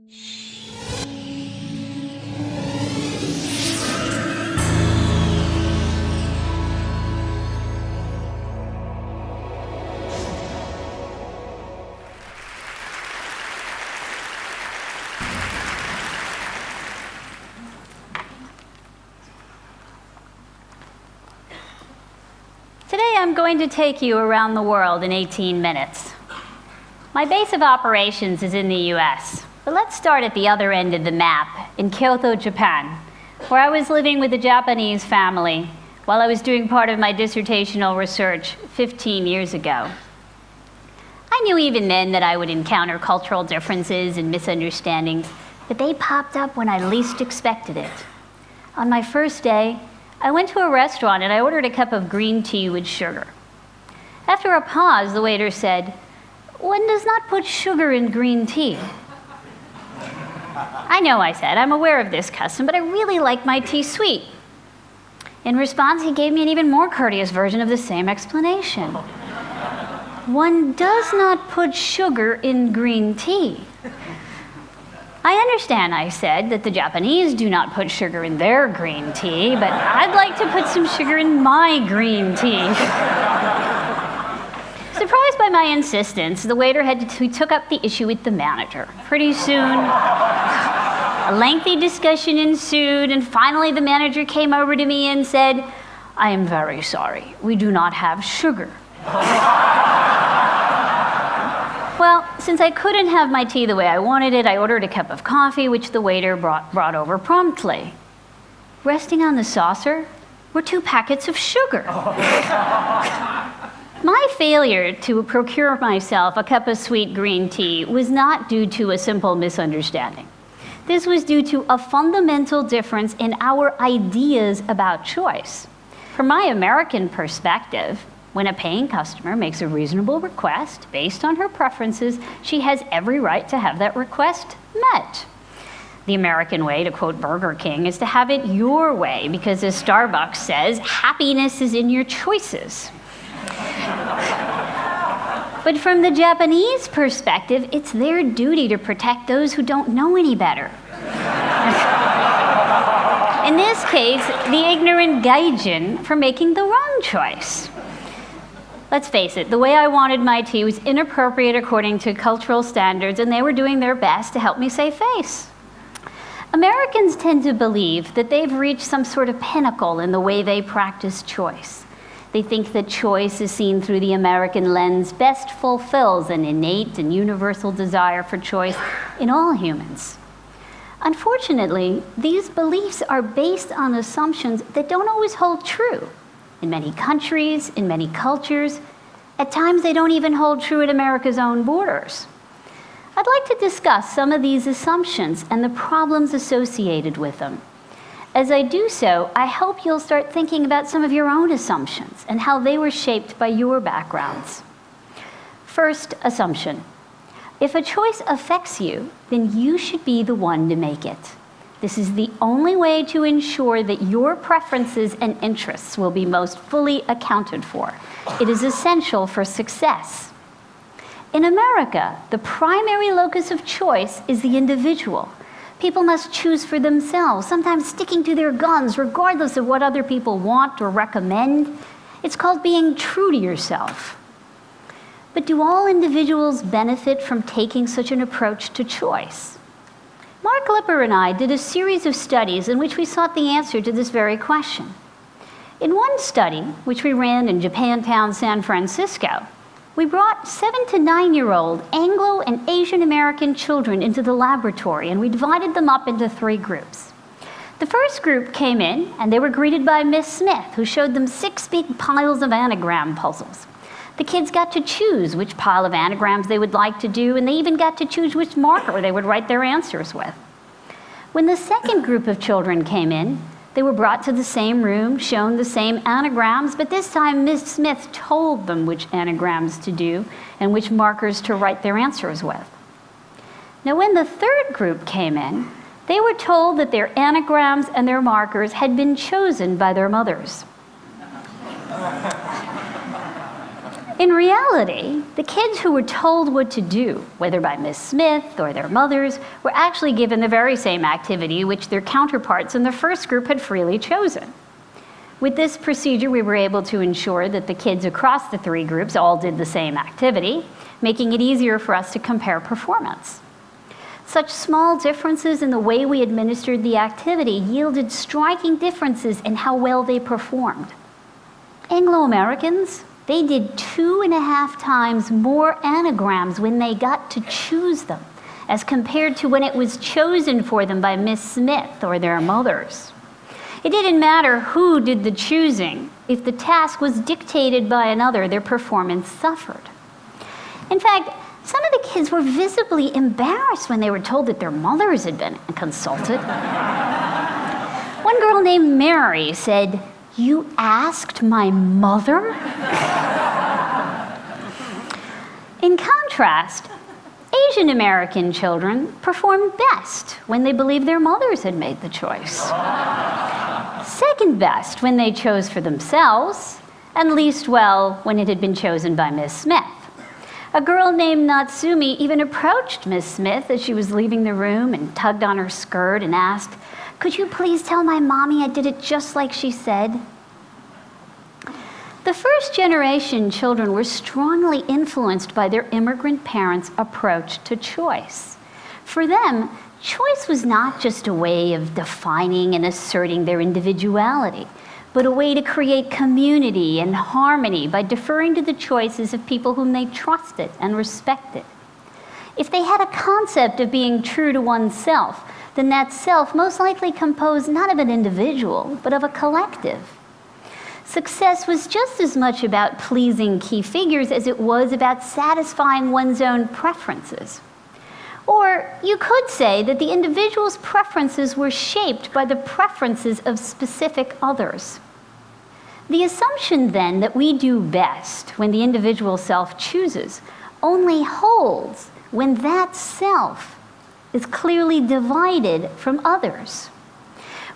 Today I'm going to take you around the world in 18 minutes. My base of operations is in the US, but let's start at the other end of the map, in Kyoto, Japan, where I was living with a Japanese family while I was doing part of my dissertational research 15 years ago. I knew even then that I would encounter cultural differences and misunderstandings, but they popped up when I least expected it. On my first day, I went to a restaurant and I ordered a cup of green tea with sugar. After a pause, the waiter said, "One does not put sugar in green tea." "I know," I said, "I'm aware of this custom, but I really like my tea sweet." In response, he gave me an even more courteous version of the same explanation. "One does not put sugar in green tea." "I understand," I said, "that the Japanese do not put sugar in their green tea, but I'd like to put some sugar in my green tea." Surprised by my insistence, the waiter took up the issue with the manager. Pretty soon, a lengthy discussion ensued, and finally the manager came over to me and said, "I am very sorry, we do not have sugar." Well, since I couldn't have my tea the way I wanted it, I ordered a cup of coffee, which the waiter brought over promptly. Resting on the saucer were 2 packets of sugar. My failure to procure myself a cup of sweet green tea was not due to a simple misunderstanding. This was due to a fundamental difference in our ideas about choice. From my American perspective, when a paying customer makes a reasonable request based on her preferences, she has every right to have that request met. The American way, to quote Burger King, is to have it your way, because as Starbucks says, happiness is in your choices. But from the Japanese perspective, it's their duty to protect those who don't know any better. In this case, the ignorant gaijin for making the wrong choice. Let's face it, the way I wanted my tea was inappropriate according to cultural standards, and they were doing their best to help me save face. Americans tend to believe that they've reached some sort of pinnacle in the way they practice choice. They think that choice is seen through the American lens best fulfills an innate and universal desire for choice in all humans. Unfortunately, these beliefs are based on assumptions that don't always hold true. In many countries, in many cultures, at times they don't even hold true at America's own borders. I'd like to discuss some of these assumptions and the problems associated with them. As I do so, I hope you'll start thinking about some of your own assumptions and how they were shaped by your backgrounds. First assumption: if a choice affects you, then you should be the one to make it. This is the only way to ensure that your preferences and interests will be most fully accounted for. It is essential for success. In America, the primary locus of choice is the individual. People must choose for themselves, sometimes sticking to their guns regardless of what other people want or recommend. It's called being true to yourself. But do all individuals benefit from taking such an approach to choice? Mark Lipper and I did a series of studies in which we sought the answer to this very question. In one study, which we ran in Japantown, San Francisco, we brought 7 to 9-year-old Anglo and Asian American children into the laboratory, and we divided them up into 3 groups. The first group came in, and they were greeted by Miss Smith, who showed them 6 big piles of anagram puzzles. The kids got to choose which pile of anagrams they would like to do, and they even got to choose which marker they would write their answers with. When the second group of children came in, they were brought to the same room, shown the same anagrams, but this time Miss Smith told them which anagrams to do and which markers to write their answers with. Now, when the third group came in, they were told that their anagrams and their markers had been chosen by their mothers. In reality, the kids who were told what to do, whether by Miss Smith or their mothers, were actually given the very same activity which their counterparts in the first group had freely chosen. With this procedure, we were able to ensure that the kids across the three groups all did the same activity, making it easier for us to compare performance. Such small differences in the way we administered the activity yielded striking differences in how well they performed. Anglo-Americans, they did 2.5 times more anagrams when they got to choose them, as compared to when it was chosen for them by Miss Smith or their mothers. It didn't matter who did the choosing. If the task was dictated by another, their performance suffered. In fact, some of the kids were visibly embarrassed when they were told that their mothers had been consulted. One girl named Mary said, "You asked my mother?" In contrast, Asian American children performed best when they believed their mothers had made the choice. Second best when they chose for themselves, and least well when it had been chosen by Miss Smith. A girl named Natsumi even approached Miss Smith as she was leaving the room and tugged on her skirt and asked, "Could you please tell my mommy I did it just like she said?" The first generation children were strongly influenced by their immigrant parents' approach to choice. For them, choice was not just a way of defining and asserting their individuality, but a way to create community and harmony by deferring to the choices of people whom they trusted and respected. If they had a concept of being true to oneself, then that self most likely composed not of an individual, but of a collective. Success was just as much about pleasing key figures as it was about satisfying one's own preferences. Or you could say that the individual's preferences were shaped by the preferences of specific others. The assumption then that we do best when the individual self chooses only holds when that self is clearly divided from others.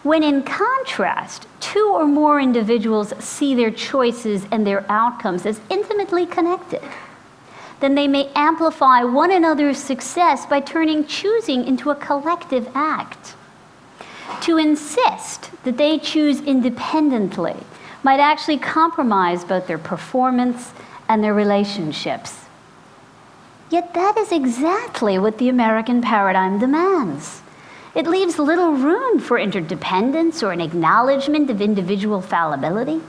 When in contrast, two or more individuals see their choices and their outcomes as intimately connected, then they may amplify one another's success by turning choosing into a collective act. To insist that they choose independently might actually compromise both their performance and their relationships. Yet that is exactly what the American paradigm demands. It leaves little room for interdependence or an acknowledgement of individual fallibility.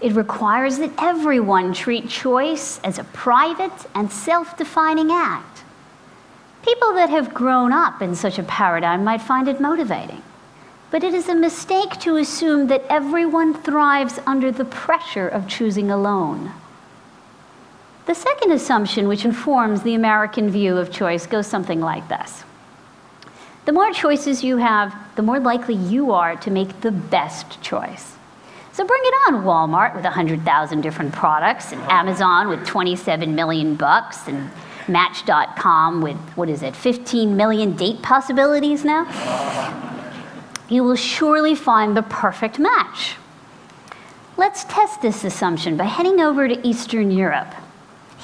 It requires that everyone treat choice as a private and self-defining act. People that have grown up in such a paradigm might find it motivating, but it is a mistake to assume that everyone thrives under the pressure of choosing alone. The second assumption which informs the American view of choice goes something like this. The more choices you have, the more likely you are to make the best choice. So bring it on, Walmart with 100,000 different products, and Amazon with 27 million bucks, and Match.com with, 15 million date possibilities now? You will surely find the perfect match. Let's test this assumption by heading over to Eastern Europe.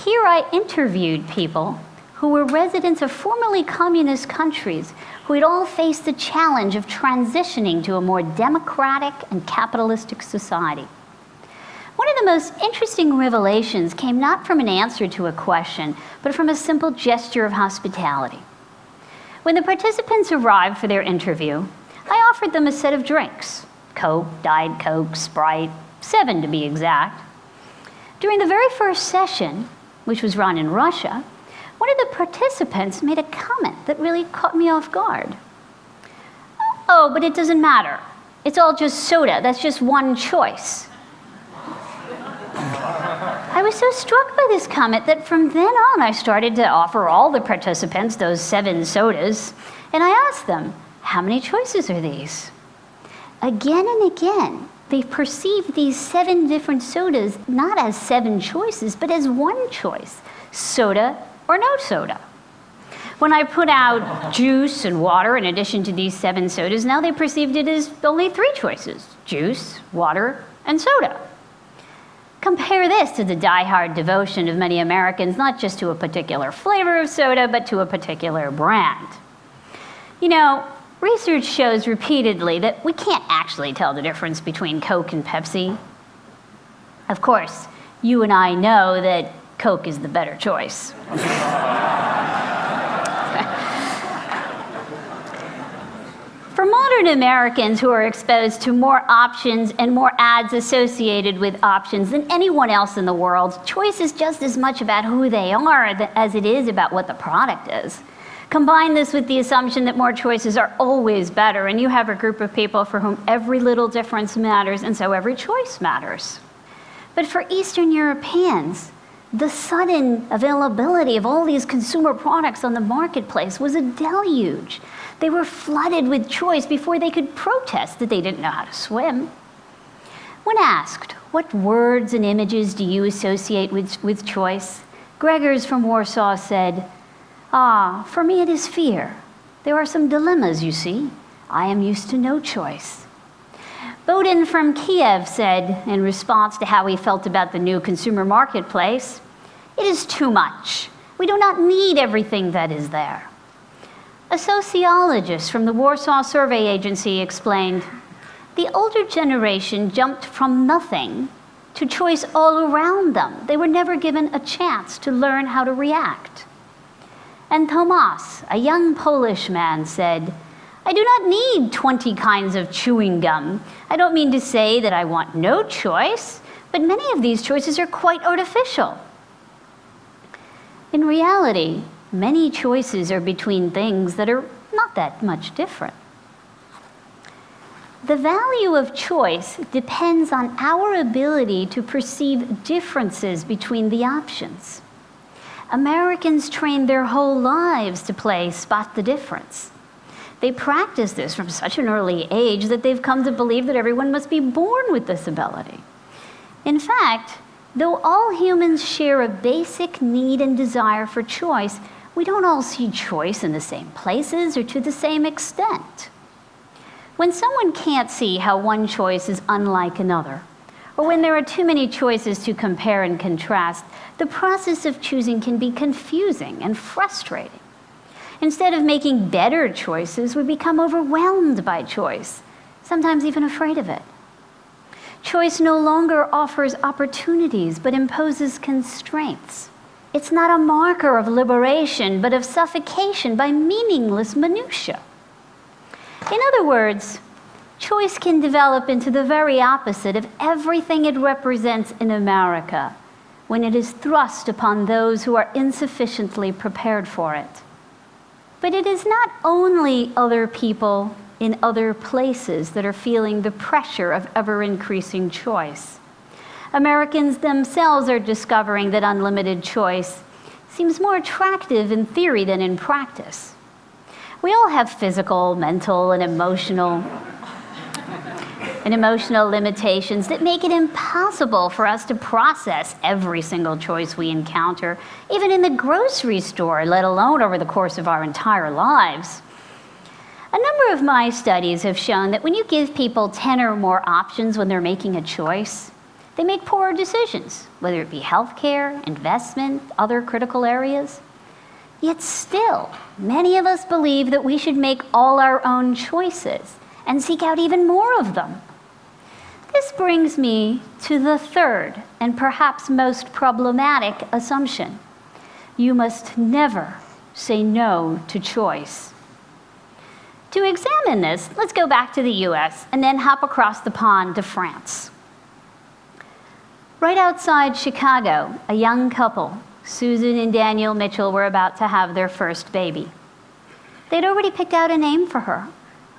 Here I interviewed people who were residents of formerly communist countries who had all faced the challenge of transitioning to a more democratic and capitalistic society. One of the most interesting revelations came not from an answer to a question, but from a simple gesture of hospitality. When the participants arrived for their interview, I offered them a set of drinks: Coke, Diet Coke, Sprite, 7 to be exact. During the very first session, which was run in Russia, one of the participants made a comment that really caught me off guard. "Oh, but it doesn't matter. It's all just soda. That's just one choice." I was so struck by this comment that from then on I started to offer all the participants those 7 sodas, and I asked them, "How many choices are these?" Again and again, they perceived these 7 different sodas not as 7 choices, but as one choice: soda or no soda. When I put out juice and water in addition to these 7 sodas, now they perceived it as only 3 choices: juice, water, and soda. Compare this to the die-hard devotion of many Americans, not just to a particular flavor of soda, but to a particular brand. You know, research shows repeatedly that we can't actually tell the difference between Coke and Pepsi. Of course, you and I know that Coke is the better choice. For modern Americans who are exposed to more options and more ads associated with options than anyone else in the world, choice is just as much about who they are as it is about what the product is. Combine this with the assumption that more choices are always better, and you have a group of people for whom every little difference matters, and so every choice matters. But for Eastern Europeans, the sudden availability of all these consumer products on the marketplace was a deluge. They were flooded with choice before they could protest that they didn't know how to swim. When asked, what words and images do you associate with choice? Gregors from Warsaw said, for me it is fear. There are some dilemmas, you see. I am used to no choice. Bodin from Kiev said, in response to how he felt about the new consumer marketplace, it is too much. We do not need everything that is there. A sociologist from the Warsaw Survey Agency explained, the older generation jumped from nothing to choice all around them. They were never given a chance to learn how to react. And Tomas, a young Polish man, said, I do not need 20 kinds of chewing gum. I don't mean to say that I want no choice, but many of these choices are quite artificial. In reality, many choices are between things that are not that much different. The value of choice depends on our ability to perceive differences between the options. Americans train their whole lives to play spot the difference. They practice this from such an early age that they've come to believe that everyone must be born with this ability. In fact, though all humans share a basic need and desire for choice, we don't all see choice in the same places or to the same extent. When someone can't see how one choice is unlike another, or when there are too many choices to compare and contrast, the process of choosing can be confusing and frustrating. Instead of making better choices, we become overwhelmed by choice, sometimes even afraid of it. Choice no longer offers opportunities, but imposes constraints. It's not a marker of liberation, but of suffocation by meaningless minutiae. In other words, choice can develop into the very opposite of everything it represents in America when it is thrust upon those who are insufficiently prepared for it. But it is not only other people in other places that are feeling the pressure of ever-increasing choice. Americans themselves are discovering that unlimited choice seems more attractive in theory than in practice. We all have physical, mental, and emotional limitations that make it impossible for us to process every single choice we encounter, even in the grocery store, let alone over the course of our entire lives. A number of my studies have shown that when you give people 10 or more options when they're making a choice, they make poorer decisions, whether it be healthcare, investment, other critical areas. Yet still, many of us believe that we should make all our own choices and seek out even more of them. This brings me to the third and perhaps most problematic assumption. You must never say no to choice. To examine this, let's go back to the US and then hop across the pond to France. Right outside Chicago, a young couple, Susan and Daniel Mitchell, were about to have their first baby. They'd already picked out a name for her,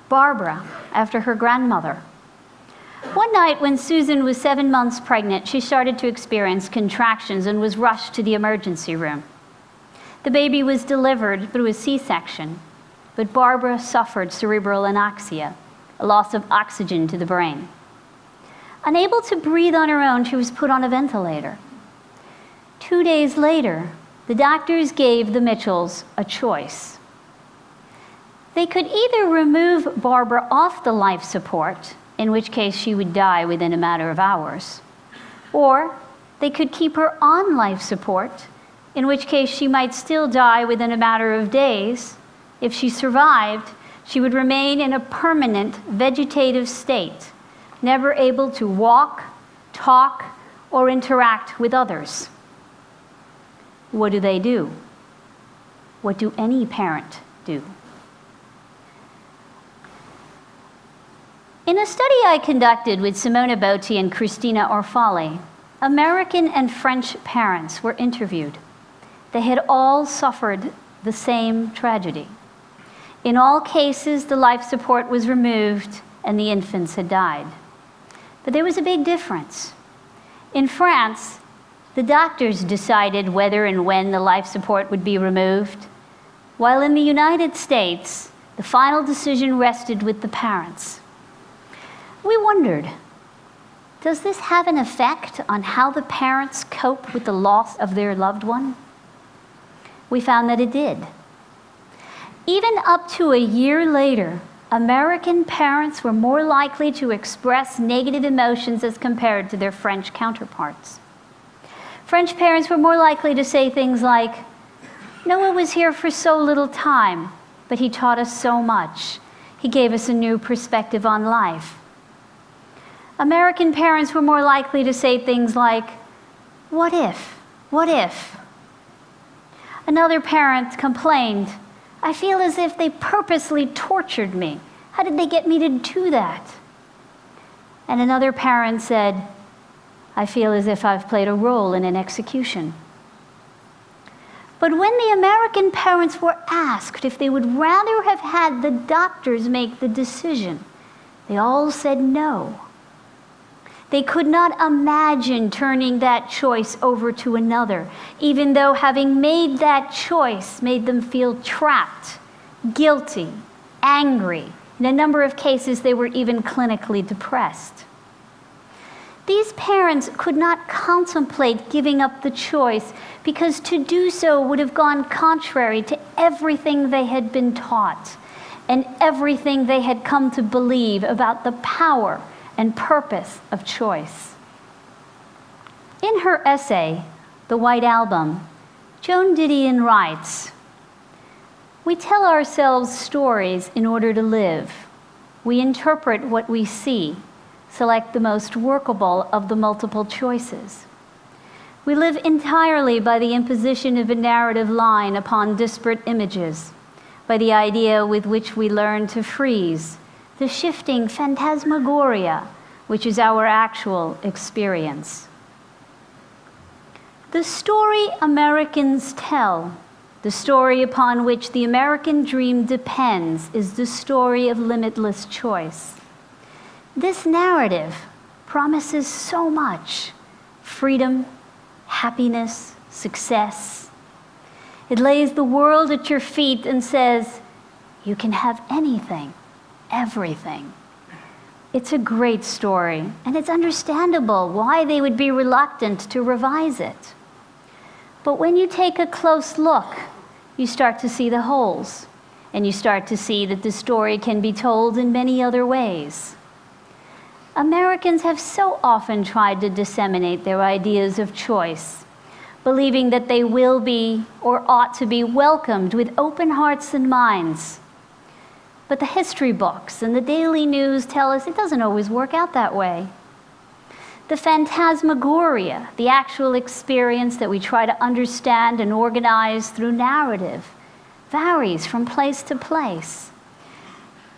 Barbara, after her grandmother. One night when Susan was 7 months pregnant, she started to experience contractions and was rushed to the emergency room. The baby was delivered through a C-section, but Barbara suffered cerebral anoxia, a loss of oxygen to the brain. Unable to breathe on her own, she was put on a ventilator. 2 days later, the doctors gave the Mitchells a choice. They could either remove Barbara off the life support, in which case she would die within a matter of hours, or They could keep her on life support, in which case she might still die within a matter of days. If she survived, she would remain in a permanent vegetative state, never able to walk, talk, or interact with others. What do? What do any parent do? In a study I conducted with Simona Botti and Cristina Orfali, American and French parents were interviewed. They had all suffered the same tragedy. In all cases, the life support was removed and the infants had died. But there was a big difference. In France, the doctors decided whether and when the life support would be removed, while in the United States, the final decision rested with the parents. We wondered, does this have an effect on how the parents cope with the loss of their loved one? We found that it did. Even up to a year later, American parents were more likely to express negative emotions as compared to their French counterparts. French parents were more likely to say things like, "Noah was here for so little time, but he taught us so much. He gave us a new perspective on life." American parents were more likely to say things like, "What if? What if?" Another parent complained, "I feel as if they purposely tortured me. How did they get me to do that?" And another parent said, "I feel as if I've played a role in an execution." But when the American parents were asked if they would rather have had the doctors make the decision, they all said no. They could not imagine turning that choice over to another, even though having made that choice made them feel trapped, guilty, angry. In a number of cases, they were even clinically depressed. These parents could not contemplate giving up the choice because to do so would have gone contrary to everything they had been taught and everything they had come to believe about the power and purpose of choice. In her essay, The White Album, Joan Didion writes, "We tell ourselves stories in order to live. We interpret what we see, select the most workable of the multiple choices. We live entirely by the imposition of a narrative line upon disparate images, by the idea with which we learn to freeze, the shifting phantasmagoria, which is our actual experience. The story Americans tell, the story upon which the American dream depends, is the story of limitless choice. This narrative promises so much: freedom, happiness, success. It lays the world at your feet and says, you can have anything, everything. It's a great story, and it's understandable why they would be reluctant to revise it. But when you take a close look, you start to see the holes, and you start to see that the story can be told in many other ways. Americans have so often tried to disseminate their ideas of choice, believing that they will be or ought to be welcomed with open hearts and minds. But the history books and the daily news tell us it doesn't always work out that way. The phantasmagoria, the actual experience that we try to understand and organize through narrative, varies from place to place.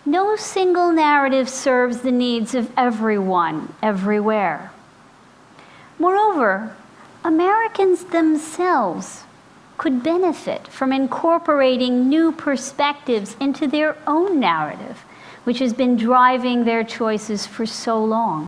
No single narrative serves the needs of everyone, everywhere. Moreover, Americans themselves could benefit from incorporating new perspectives into their own narrative, which has been driving their choices for so long.